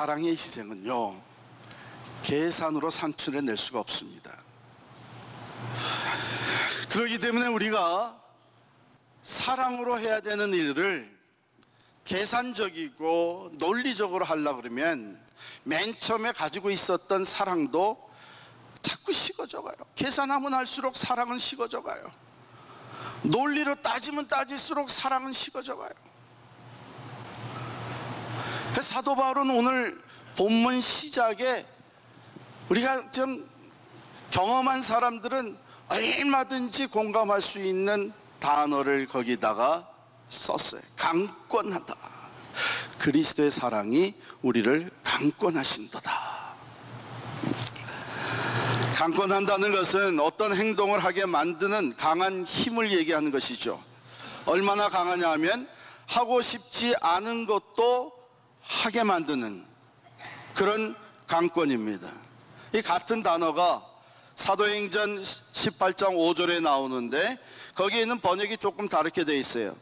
사랑의 희생은요, 계산으로 산출해낼 수가 없습니다. 그렇기 때문에 우리가 사랑으로 해야 되는 일을 계산적이고 논리적으로 하려고 그러면 맨 처음에 가지고 있었던 사랑도 자꾸 식어져가요. 계산하면 할수록 사랑은 식어져가요. 논리로 따지면 따질수록 사랑은 식어져가요. 사도 바울은 오늘 본문 시작에 우리가 좀 경험한 사람들은 얼마든지 공감할 수 있는 단어를 거기다가 썼어요. 강권하다. 그리스도의 사랑이 우리를 강권하신도다. 강권한다는 것은 어떤 행동을 하게 만드는 강한 힘을 얘기하는 것이죠. 얼마나 강하냐 하면 하고 싶지 않은 것도 하게 만드는 그런 강권입니다. 이 같은 단어가 사도행전 18장 5절에 나오는데 거기에 있는 번역이 조금 다르게 되어 있어요.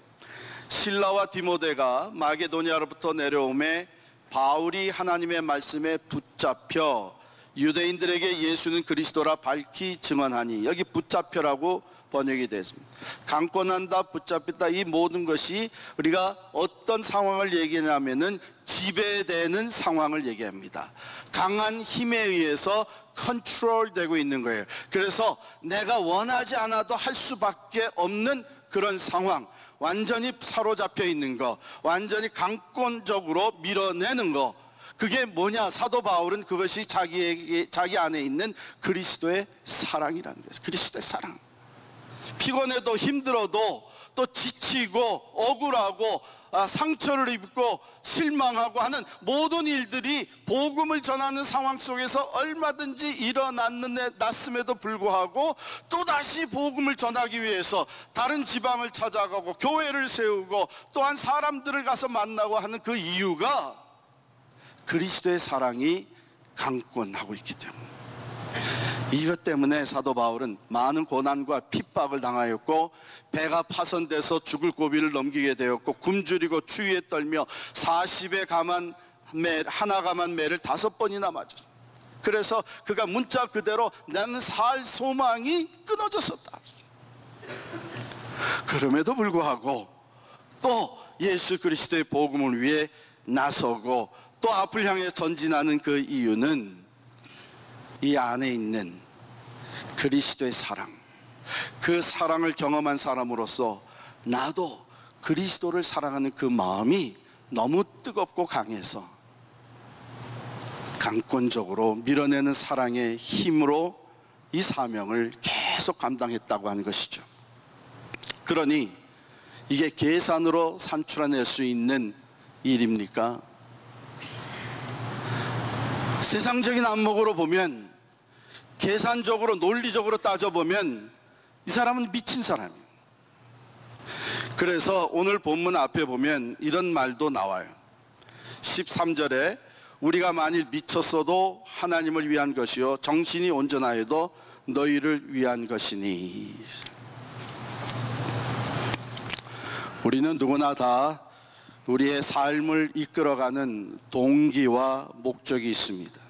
실라와 디모데가 마게도니아로부터 내려오매 바울이 하나님의 말씀에 붙잡혀 유대인들에게 예수는 그리스도라 밝히 증언하니, 여기 붙잡혀라고 번역이 되었습니다. 강권한다, 붙잡혔다, 이 모든 것이 우리가 어떤 상황을 얘기하냐면은 지배되는 상황을 얘기합니다. 강한 힘에 의해서 컨트롤되고 있는 거예요. 그래서 내가 원하지 않아도 할 수밖에 없는 그런 상황, 완전히 사로잡혀 있는 거, 완전히 강권적으로 밀어내는 거, 그게 뭐냐? 사도 바울은 그것이 자기 안에 있는 그리스도의 사랑이라는 거예요. 그리스도의 사랑. 피곤해도 힘들어도 또 지치고 억울하고 상처를 입고 실망하고 하는 모든 일들이 복음을 전하는 상황 속에서 얼마든지 일어났음에도 불구하고 또다시 복음을 전하기 위해서 다른 지방을 찾아가고 교회를 세우고 또한 사람들을 가서 만나고 하는 그 이유가 그리스도의 사랑이 강권하고 있기 때문에, 이것 때문에 사도 바울은 많은 고난과 핍박을 당하였고 배가 파손돼서 죽을 고비를 넘기게 되었고 굶주리고 추위에 떨며 40에 감한 매, 하나 감한 매를 5번이나 맞았어요. 그래서 그가 문자 그대로 나는 살 소망이 끊어졌었다. 그럼에도 불구하고 또 예수 그리스도의 복음을 위해 나서고 또 앞을 향해 전진하는 그 이유는 이 안에 있는 그리스도의 사랑, 그 사랑을 경험한 사람으로서 나도 그리스도를 사랑하는 그 마음이 너무 뜨겁고 강해서 강권적으로 밀어내는 사랑의 힘으로 이 사명을 계속 감당했다고 하는 것이죠. 그러니 이게 계산으로 산출해낼 수 있는 일입니까? 세상적인 안목으로 보면, 계산적으로 논리적으로 따져보면 이 사람은 미친 사람이에요. 그래서 오늘 본문 앞에 보면 이런 말도 나와요. 13절에 우리가 만일 미쳤어도 하나님을 위한 것이요 정신이 온전하여도 너희를 위한 것이니. 우리는 누구나 다 우리의 삶을 이끌어가는 동기와 목적이 있습니다.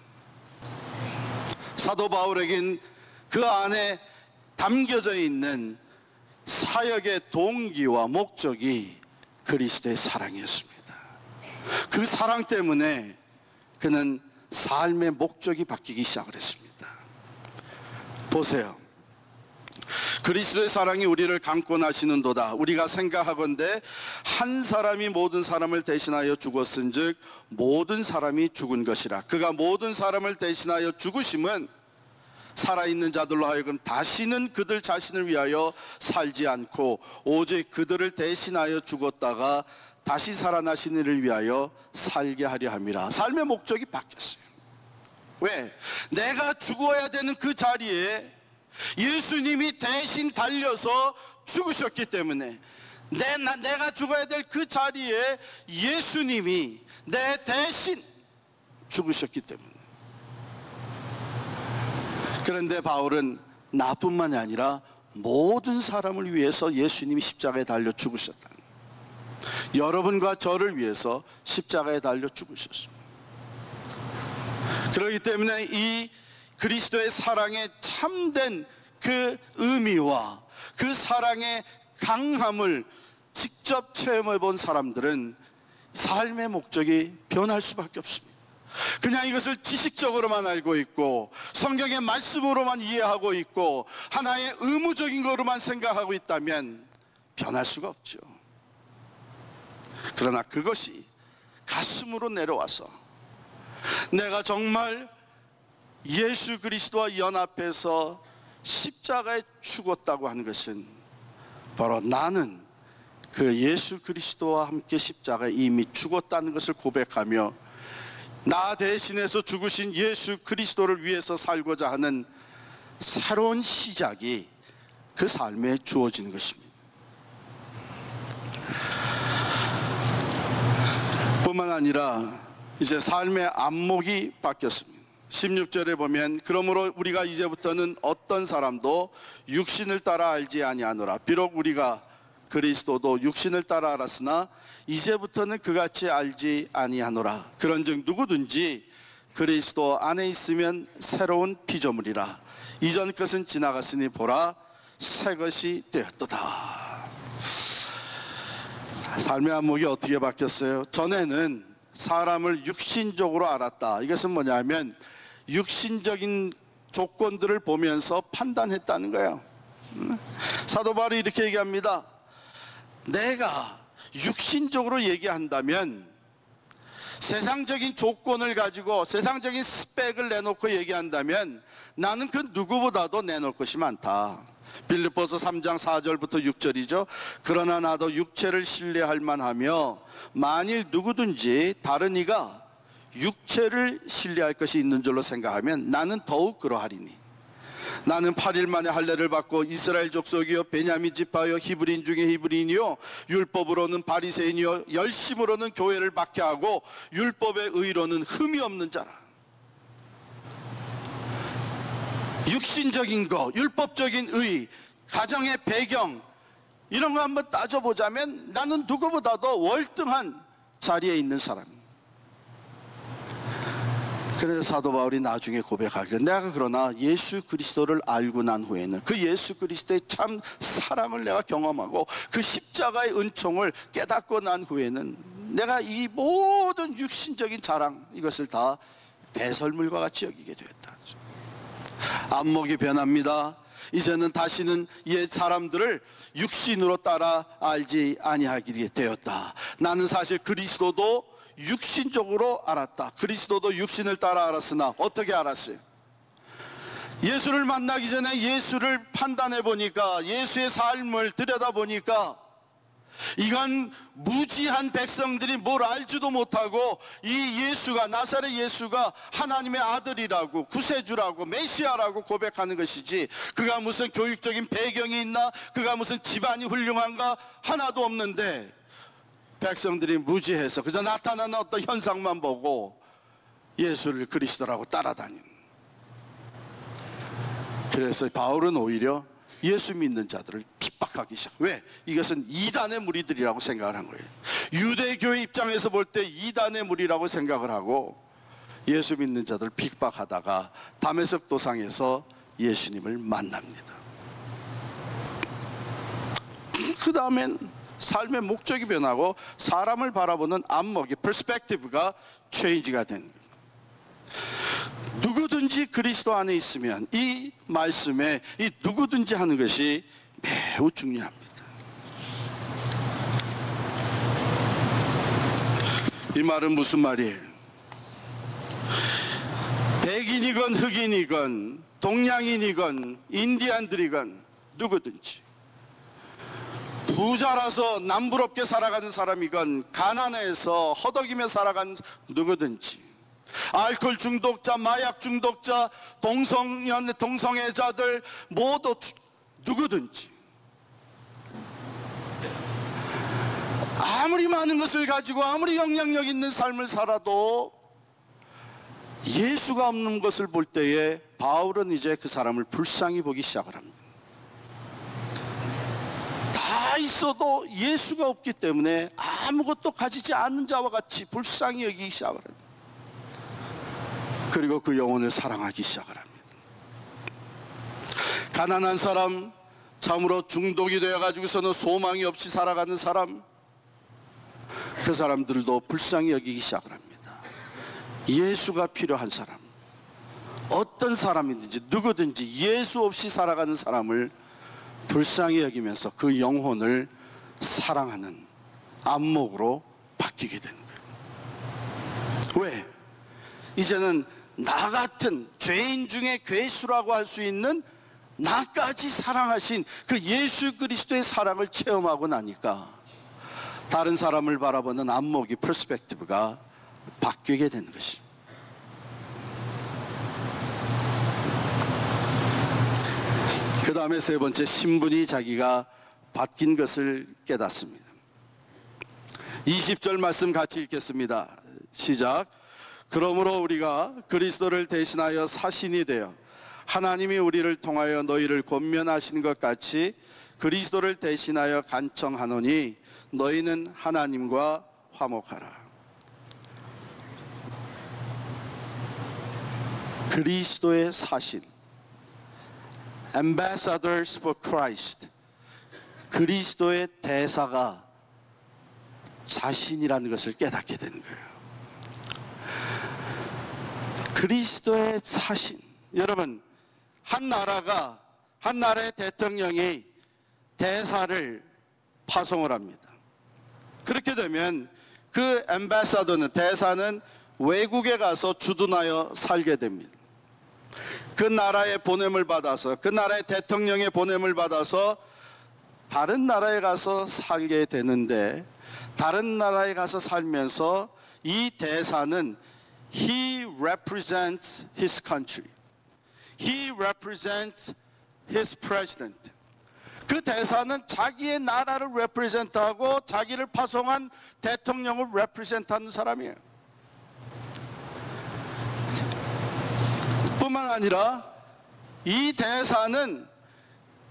사도 바울에겐 그 안에 담겨져 있는 사역의 동기와 목적이 그리스도의 사랑이었습니다. 그 사랑 때문에 그는 삶의 목적이 바뀌기 시작을 했습니다. 보세요. 그리스도의 사랑이 우리를 강권하시는도다. 우리가 생각하건대 한 사람이 모든 사람을 대신하여 죽었은즉 모든 사람이 죽은 것이라. 그가 모든 사람을 대신하여 죽으심은 살아있는 자들로 하여금 다시는 그들 자신을 위하여 살지 않고 오직 그들을 대신하여 죽었다가 다시 살아나신 이를 위하여 살게 하려 함이라. 삶의 목적이 바뀌었어요. 왜? 내가 죽어야 되는 그 자리에 예수님이 대신 달려서 죽으셨기 때문에, 내가 죽어야 될 그 자리에 예수님이 내 대신 죽으셨기 때문에. 그런데 바울은 나뿐만이 아니라 모든 사람을 위해서 예수님이 십자가에 달려 죽으셨다. 여러분과 저를 위해서 십자가에 달려 죽으셨습니다. 그렇기 때문에 이 그리스도의 사랑의 참된 그 의미와 그 사랑의 강함을 직접 체험해 본 사람들은 삶의 목적이 변할 수밖에 없습니다. 그냥 이것을 지식적으로만 알고 있고 성경의 말씀으로만 이해하고 있고 하나의 의무적인 거로만 생각하고 있다면 변할 수가 없죠. 그러나 그것이 가슴으로 내려와서 내가 정말 예수 그리스도와 연합해서 십자가에 죽었다고 하는 것은 바로 나는 그 예수 그리스도와 함께 십자가에 이미 죽었다는 것을 고백하며 나 대신해서 죽으신 예수 그리스도를 위해서 살고자 하는 새로운 시작이 그 삶에 주어지는 것입니다. 뿐만 아니라 이제 삶의 안목이 바뀌었습니다. 16절에 보면 그러므로 우리가 이제부터는 어떤 사람도 육신을 따라 알지 아니하노라. 비록 우리가 그리스도도 육신을 따라 알았으나 이제부터는 그같이 알지 아니하노라. 그런즉 누구든지 그리스도 안에 있으면 새로운 피조물이라. 이전 것은 지나갔으니 보라 새 것이 되었도다. 삶의 안목이 어떻게 바뀌었어요? 전에는 사람을 육신적으로 알았다. 이것은 뭐냐면 육신적인 조건들을 보면서 판단했다는 거예요. 사도 바울이 이렇게 얘기합니다. 내가 육신적으로 얘기한다면 세상적인 조건을 가지고 세상적인 스펙을 내놓고 얘기한다면 나는 그 누구보다도 내놓을 것이 많다. 빌립보서 3장 4절부터 6절이죠. 그러나 나도 육체를 신뢰할 만하며 만일 누구든지 다른 이가 육체를 신뢰할 것이 있는 줄로 생각하면 나는 더욱 그러하리니 나는 8일 만에 할례를 받고 이스라엘 족속이요 베냐민 지파요 히브리인 중에 히브리인이요 율법으로는 바리새인이요 열심으로는 교회를 박해하고 율법의 의로는 흠이 없는 자라. 육신적인 거, 율법적인 의, 가정의 배경 이런 거 한번 따져보자면 나는 누구보다도 월등한 자리에 있는 사람. 그래서 사도 바울이 나중에 고백하기를 내가 그러나 예수 그리스도를 알고 난 후에는 그 예수 그리스도의 참 사랑을 내가 경험하고 그 십자가의 은총을 깨닫고 난 후에는 내가 이 모든 육신적인 자랑 이것을 다 배설물과 같이 여기게 되었다. 안목이 변합니다. 이제는 다시는 옛 사람들을 육신으로 따라 알지 아니하게 되었다. 나는 사실 그리스도도 육신적으로 알았다. 그리스도도 육신을 따라 알았으나 어떻게 알았어요? 예수를 만나기 전에 예수를 판단해 보니까 예수의 삶을 들여다보니까 이건 무지한 백성들이 뭘 알지도 못하고 이 예수가 나사렛 예수가 하나님의 아들이라고 구세주라고 메시아라고 고백하는 것이지 그가 무슨 교육적인 배경이 있나 그가 무슨 집안이 훌륭한가 하나도 없는데 백성들이 무지해서 그저 나타나는 어떤 현상만 보고 예수를 그리스도라고 따라다니는. 그래서 바울은 오히려 예수 믿는 자들을 핍박하기 시작. 왜? 이것은 이단의 무리들이라고 생각을 한 거예요. 유대교의 입장에서 볼 때 이단의 무리라고 생각을 하고 예수 믿는 자들을 핍박하다가 다메섹 도상에서 예수님을 만납니다. 그 다음엔 삶의 목적이 변하고 사람을 바라보는 안목이 퍼스펙티브가 체인지가 된 거예요. 누구든지 그리스도 안에 있으면 이 말씀에 이 누구든지 하는 것이 매우 중요합니다. 이 말은 무슨 말이에요? 백인이건 흑인이건 동양인이건 인디안들이건 누구든지 부자라서 남부럽게 살아가는 사람이건 가난해서 허덕이며 살아가는 누구든지 알코올 중독자, 마약 중독자, 동성애자들 모두 누구든지 아무리 많은 것을 가지고 아무리 영향력 있는 삶을 살아도 예수가 없는 것을 볼 때에 바울은 이제 그 사람을 불쌍히 보기 시작을 합니다. 다 있어도 예수가 없기 때문에 아무것도 가지지 않은 자와 같이 불쌍히 여기기 시작을 합니다. 그리고 그 영혼을 사랑하기 시작을 합니다. 가난한 사람, 참으로 중독이 되어가지고서는 소망이 없이 살아가는 사람, 그 사람들도 불쌍히 여기기 시작을 합니다. 예수가 필요한 사람, 어떤 사람이든지 누구든지 예수 없이 살아가는 사람을 불쌍히 여기면서 그 영혼을 사랑하는 안목으로 바뀌게 되는 거예요. 왜? 이제는 나 같은 죄인 중에 괴수라고 할 수 있는 나까지 사랑하신 그 예수 그리스도의 사랑을 체험하고 나니까 다른 사람을 바라보는 안목이, 퍼스펙티브가 바뀌게 되는 것입니다. 그 다음에 세 번째, 신분이 자기가 바뀐 것을 깨닫습니다. 20절 말씀 같이 읽겠습니다. 시작. 그러므로 우리가 그리스도를 대신하여 사신이 되어 하나님이 우리를 통하여 너희를 권면하신 것 같이 그리스도를 대신하여 간청하노니 너희는 하나님과 화목하라. 그리스도의 사신, Ambassadors for Christ, 그리스도의 대사가 자신이라는 것을 깨닫게 되는 거예요. 그리스도의 사신. 여러분, 한 나라의 대통령이 대사를 파송을 합니다. 그렇게 되면 그 엠베사더는, 대사는 외국에 가서 주둔하여 살게 됩니다. 그 나라의 보냄을 받아서, 그 나라의 대통령의 보냄을 받아서 다른 나라에 가서 살게 되는데, 다른 나라에 가서 살면서 이 대사는 He represents his country. He represents his president. 그 대사는 자기의 나라를 represent하고 자기를 파송한 대통령을 represent하는 사람이에요. 뿐만 아니라 이 대사는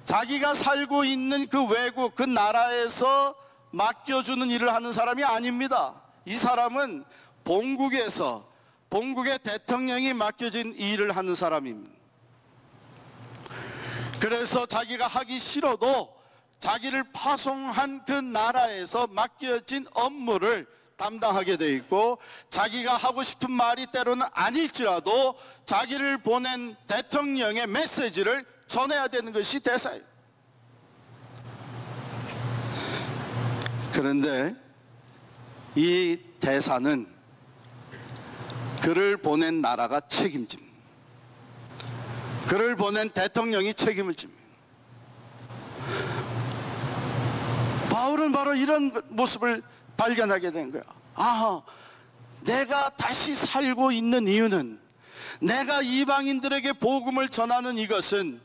자기가 살고 있는 그 외국, 그 나라에서 맡겨주는 일을 하는 사람이 아닙니다. 이 사람은 본국의 대통령이 맡겨진 일을 하는 사람입니다. 그래서 자기가 하기 싫어도 자기를 파송한 그 나라에서 맡겨진 업무를 담당하게 돼 있고, 자기가 하고 싶은 말이 때로는 아닐지라도 자기를 보낸 대통령의 메시지를 전해야 되는 것이 대사예요. 그런데 이 대사는 그를 보낸 나라가 책임집니다. 그를 보낸 대통령이 책임을 집니다. 바울은 바로 이런 모습을 발견하게 된 거야. 아, 내가 다시 살고 있는 이유는, 내가 이방인들에게 복음을 전하는 이것은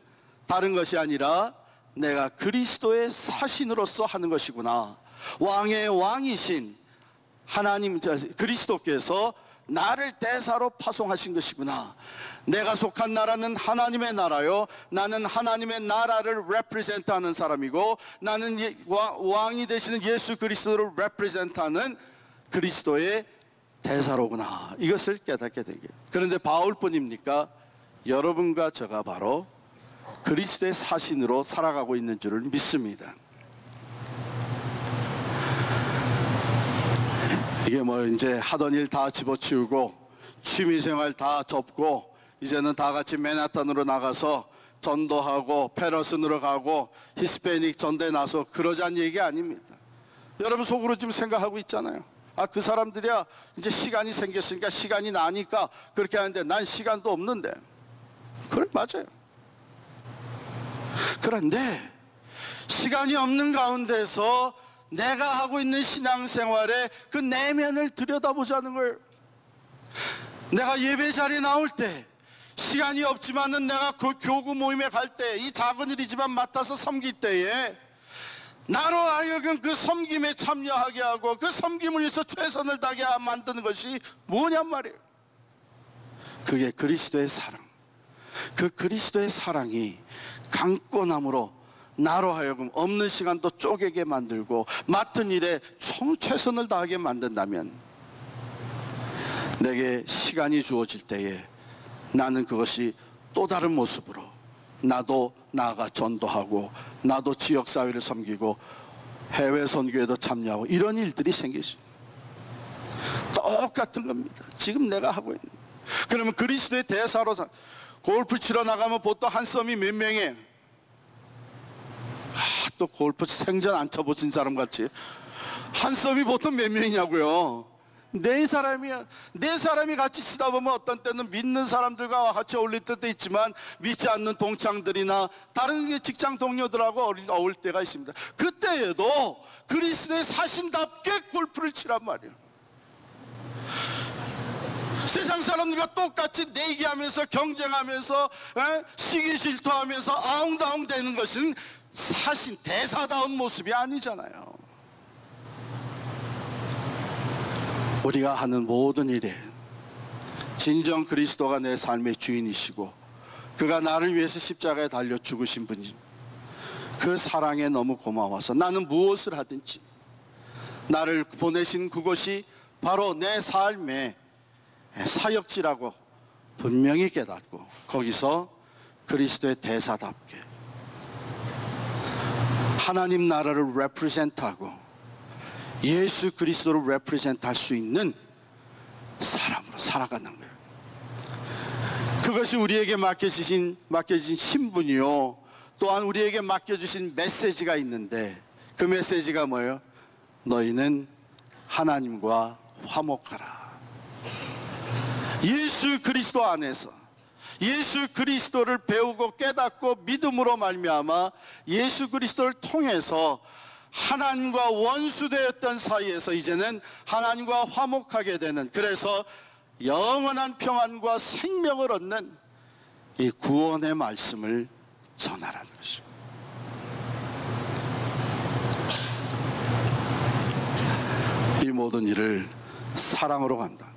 다른 것이 아니라 내가 그리스도의 사신으로서 하는 것이구나. 왕의 왕이신 하나님 그리스도께서 나를 대사로 파송하신 것이구나. 내가 속한 나라는 하나님의 나라요, 나는 하나님의 나라를 represent하는 사람이고, 나는 왕이 되시는 예수 그리스도를 represent하는 그리스도의 대사로구나. 이것을 깨닫게 되게. 그런데 바울뿐입니까? 여러분과 저가 바로 그리스도의 사신으로 살아가고 있는 줄을 믿습니다. 이게 뭐 이제 하던 일 다 집어치우고 취미생활 다 접고 이제는 다 같이 맨하탄으로 나가서 전도하고 페러슨으로 가고 히스패닉 전대 나서 그러자는 얘기 아닙니다. 여러분 속으로 지금 생각하고 있잖아요. 아, 그 사람들이야 이제 시간이 생겼으니까, 시간이 나니까 그렇게 하는데 난 시간도 없는데. 그래, 맞아요. 그런데 시간이 없는 가운데서 내가 하고 있는 신앙생활의 그 내면을 들여다보자는 거예요. 내가 예배 자리에 나올 때, 시간이 없지만은 내가 그 교구 모임에 갈 때, 이 작은 일이지만 맡아서 섬길 때에 나로 하여금 그 섬김에 참여하게 하고 그 섬김을 위해서 최선을 다하게 만드는 것이 뭐냔 말이에요. 그게 그리스도의 사랑. 그 그리스도의 사랑이 강권함으로 나로 하여금 없는 시간도 쪼개게 만들고 맡은 일에 최선을 다하게 만든다면, 내게 시간이 주어질 때에 나는 그것이 또 다른 모습으로 나도 나아가 전도하고 나도 지역사회를 섬기고 해외 선교에도 참여하고 이런 일들이 생기죠. 똑같은 겁니다. 지금 내가 하고 있는. 그러면 그리스도의 대사로 골프 치러 나가면 보통 한 썸이 몇 명이에요? 또 골프 생전 안 쳐보신 사람 같이 한 썸이 보통 몇 명이냐고요? 네 사람이야. 네 사람이 같이 치다 보면 어떤 때는 믿는 사람들과 같이 어울릴 때도 있지만 믿지 않는 동창들이나 다른 직장 동료들하고 어울릴 때가 있습니다. 그때에도 그리스도의 사신답게 골프를 치란 말이에요. 세상 사람들과 똑같이 내기하면서 경쟁하면서 시기 질투하면서 아웅다웅 되는 것은 사신 대사다운 모습이 아니잖아요. 우리가 하는 모든 일에 진정 그리스도가 내 삶의 주인이시고 그가 나를 위해서 십자가에 달려 죽으신 분이 그 사랑에 너무 고마워서 나는 무엇을 하든지 나를 보내신 그것이 바로 내 삶의 사역지라고 분명히 깨닫고 거기서 그리스도의 대사답게 하나님 나라를 레프레젠트하고 예수 그리스도를 레프레젠트 할 수 있는 사람으로 살아가는 거예요. 그것이 우리에게 맡겨주신 신분이요, 또한 우리에게 맡겨주신 메시지가 있는데 그 메시지가 뭐예요? 너희는 하나님과 화목하라. 예수 그리스도 안에서 예수 그리스도를 배우고 깨닫고 믿음으로 말미암아 예수 그리스도를 통해서 하나님과 원수되었던 사이에서 이제는 하나님과 화목하게 되는, 그래서 영원한 평안과 생명을 얻는 이 구원의 말씀을 전하라는 것입니다. 이 모든 일을 사랑으로 간다.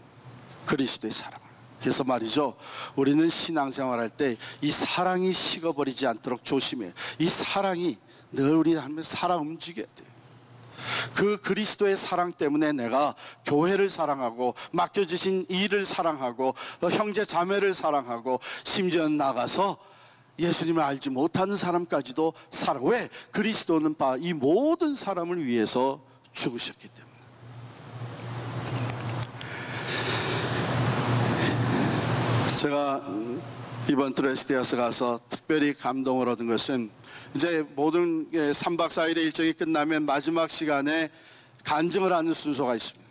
그리스도의 사랑. 그래서 말이죠, 우리는 신앙생활할 때 이 사랑이 식어버리지 않도록 조심해요. 이 사랑이 늘 우리 하면 살아 움직여야 돼요. 그 그리스도의 사랑 때문에 내가 교회를 사랑하고 맡겨주신 일을 사랑하고 형제 자매를 사랑하고 심지어 나가서 예수님을 알지 못하는 사람까지도 사랑. 왜? 그리스도는 이 모든 사람을 위해서 죽으셨기 때문에. 제가 이번 드레스데아스 가서 특별히 감동을 얻은 것은 이제 모든 3박 4일의 일정이 끝나면 마지막 시간에 간증을 하는 순서가 있습니다.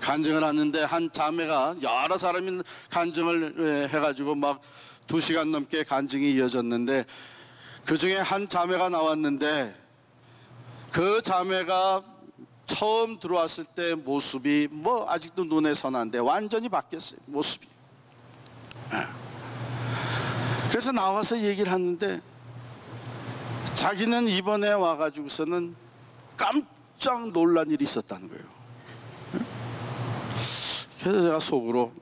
간증을 하는데 한 자매가 여러 사람이 간증을 해가지고 막 2시간 넘게 간증이 이어졌는데 그 중에 한 자매가 나왔는데 그 자매가 처음 들어왔을 때 모습이 뭐 아직도 눈에 선한데 완전히 바뀌었어요, 모습이. 그래서 나와서 얘기를 하는데 자기는 이번에 와가지고서는 깜짝 놀란 일이 있었다는 거예요. 그래서 제가 속으로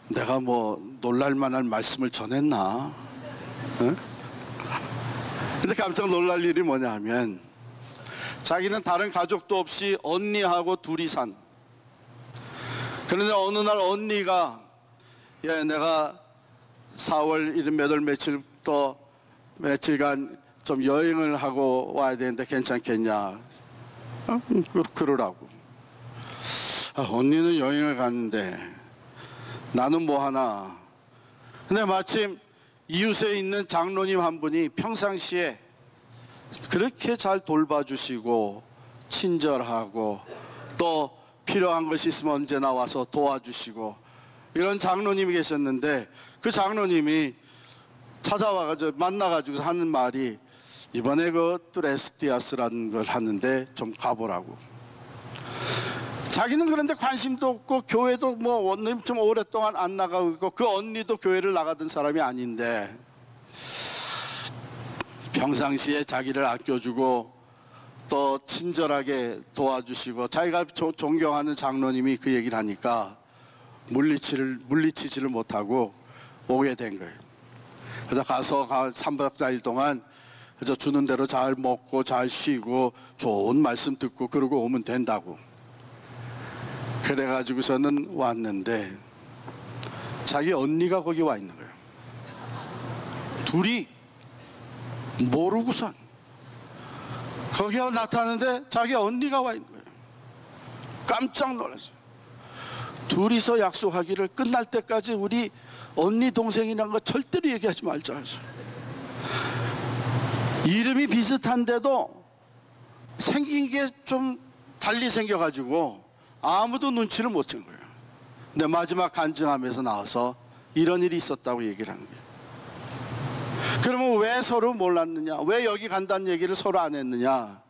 내가 뭐 놀랄만한 말씀을 전했나? 근데 깜짝 놀랄 일이 뭐냐 하면 자기는 다른 가족도 없이 언니하고 둘이 산. 그런데 어느 날 언니가 내가 4월 이른 몇 월 며칠부터 며칠간 좀 여행을 하고 와야 되는데 괜찮겠냐? 그러라고. 언니는 여행을 갔는데 나는 뭐 하나. 근데 마침 이웃에 있는 장로님 한 분이 평상시에 그렇게 잘 돌봐주시고 친절하고 또 필요한 것이 있으면 언제나 와서 도와주시고 이런 장로님이 계셨는데 그 장로님이 찾아와가지고 만나가지고 하는 말이 이번에 그 드레스데아스라는 걸 하는데 좀 가보라고. 자기는 그런데 관심도 없고 교회도 뭐 좀 오랫동안 안 나가고 있고 그 언니도 교회를 나가던 사람이 아닌데 평상시에 자기를 아껴주고 또 친절하게 도와주시고 자기가 존경하는 장로님이 그 얘기를 하니까 물리치지를 못하고 오게 된 거예요. 그래서 가서 3박 4일 동안 그래서 주는 대로 잘 먹고 잘 쉬고 좋은 말씀 듣고 그러고 오면 된다고. 그래가지고서는 왔는데 자기 언니가 거기 와 있는 거예요. 둘이 모르고선 거기 나타나는데 자기 언니가 와 있는 거예요. 깜짝 놀랐어요. 둘이서 약속하기를 끝날 때까지 우리 언니 동생이란 거 절대로 얘기하지 말자 했어요. 이름이 비슷한데도 생긴 게 좀 달리 생겨가지고 아무도 눈치를 못 챈 거예요. 근데 마지막 간증하면서 나와서 이런 일이 있었다고 얘기를 하는 거예요. 그러면 왜 서로 몰랐느냐? 왜 여기 간다는 얘기를 서로 안 했느냐?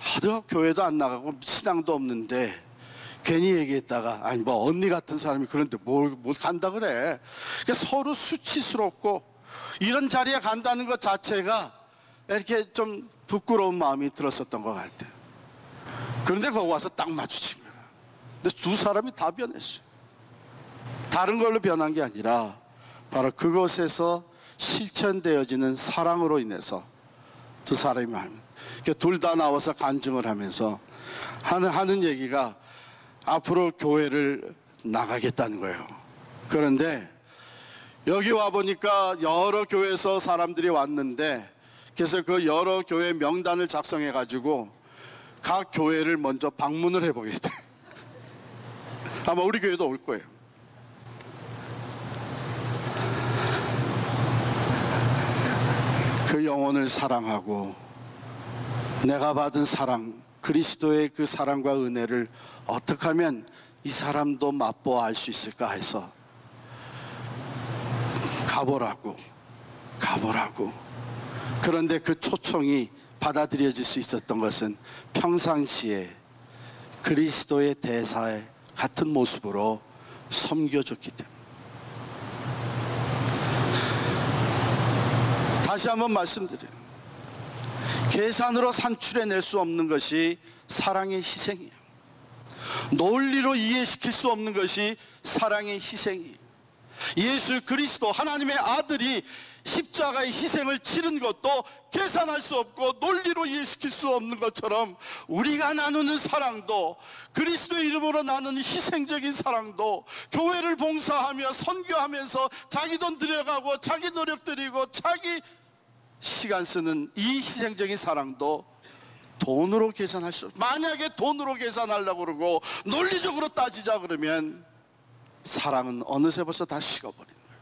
하도 교회도 안 나가고 신앙도 없는데 괜히 얘기했다가 아니 뭐 언니 같은 사람이 그런데 뭘 간다 그래. 그러니까 서로 수치스럽고 이런 자리에 간다는 것 자체가 이렇게 좀 부끄러운 마음이 들었었던 것 같아요. 그런데 거기 와서 딱 마주친 거야. 근데 두 사람이 다 변했어요. 다른 걸로 변한 게 아니라 바로 그곳에서 실천되어지는 사랑으로 인해서 두 사람이 둘 다 나와서 간증을 하면서 하는 얘기가 앞으로 교회를 나가겠다는 거예요. 그런데 여기 와 보니까 여러 교회에서 사람들이 왔는데 그래서 그 여러 교회 명단을 작성해 가지고 각 교회를 먼저 방문을 해보겠대. 아마 우리 교회도 올 거예요. 그 영혼을 사랑하고 내가 받은 사랑, 그리스도의 그 사랑과 은혜를 어떻게 하면 이 사람도 맛보아 알 수 있을까 해서 가보라고. 그런데 그 초청이 받아들여질 수 있었던 것은 평상시에 그리스도의 대사에 같은 모습으로 섬겨줬기 때문에. 다시 한번 말씀드려요. 계산으로 산출해낼 수 없는 것이 사랑의 희생이에요. 논리로 이해시킬 수 없는 것이 사랑의 희생이에요. 예수 그리스도 하나님의 아들이 십자가의 희생을 치른 것도 계산할 수 없고 논리로 이해시킬 수 없는 것처럼 우리가 나누는 사랑도, 그리스도의 이름으로 나누는 희생적인 사랑도, 교회를 봉사하며 선교하면서 자기 돈 들여가고 자기 노력 들이고 자기 시간 쓰는 이 희생적인 사랑도 돈으로 계산할 수 없어요. 만약에 돈으로 계산하려고 그러고 논리적으로 따지자 그러면 사랑은 어느새 벌써 다 식어버리는 거예요.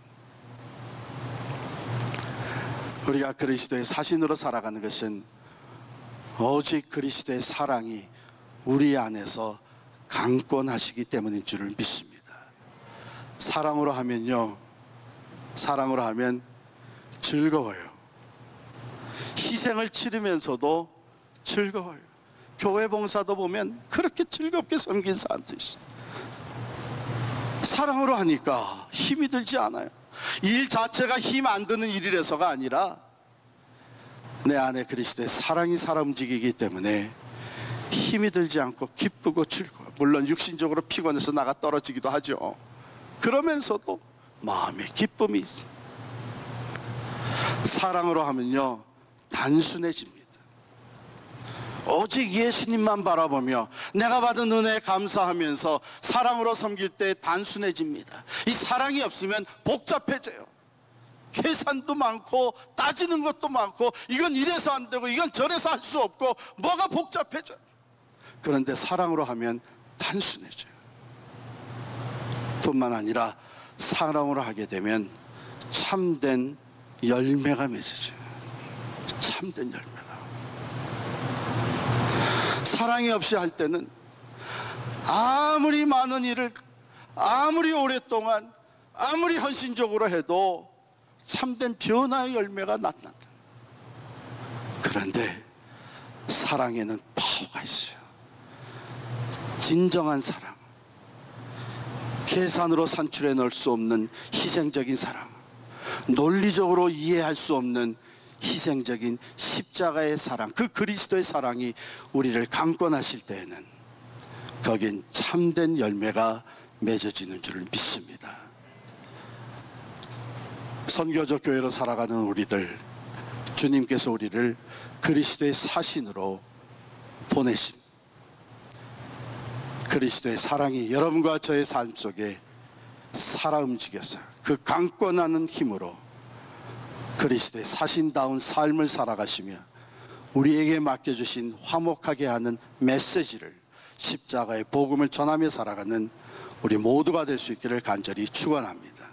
우리가 그리스도의 사신으로 살아가는 것은 오직 그리스도의 사랑이 우리 안에서 강권하시기 때문인 줄을 믿습니다. 사랑으로 하면요, 사랑으로 하면 즐거워요. 희생을 치르면서도 즐거워요. 교회 봉사도 보면 그렇게 즐겁게 섬긴 사람도 있어요. 사랑으로 하니까 힘이 들지 않아요. 일 자체가 힘 안 드는 일이라서가 아니라 내 안에 그리스도의 사랑이 살아 움직이기 때문에 힘이 들지 않고 기쁘고 즐거워요. 물론 육신적으로 피곤해서 나가 떨어지기도 하죠. 그러면서도 마음에 기쁨이 있어요. 사랑으로 하면요, 단순해집니다. 오직 예수님만 바라보며 내가 받은 은혜에 감사하면서 사랑으로 섬길 때 단순해집니다. 이 사랑이 없으면 복잡해져요. 계산도 많고 따지는 것도 많고 이건 이래서 안 되고 이건 저래서 할 수 없고 뭐가 복잡해져요. 그런데 사랑으로 하면 단순해져요. 뿐만 아니라 사랑으로 하게 되면 참된 열매가 맺어져요. 참된 열매가. 사랑이 없이 할 때는 아무리 많은 일을 아무리 오랫동안 아무리 헌신적으로 해도 참된 변화의 열매가 나타난다. 그런데 사랑에는 파워가 있어요. 진정한 사랑, 계산으로 산출해 넣을 수 없는 희생적인 사랑, 논리적으로 이해할 수 없는 희생적인 십자가의 사랑, 그 그리스도의 사랑이 우리를 강권하실 때에는 거긴 참된 열매가 맺어지는 줄을 믿습니다. 선교적 교회로 살아가는 우리들, 주님께서 우리를 그리스도의 사신으로 보내신 그리스도의 사랑이 여러분과 저의 삶 속에 살아 움직여서 그 강권하는 힘으로 그리스도의 사신다운 삶을 살아가시며 우리에게 맡겨주신 화목하게 하는 메시지를 십자가의 복음을 전하며 살아가는 우리 모두가 될 수 있기를 간절히 축원합니다.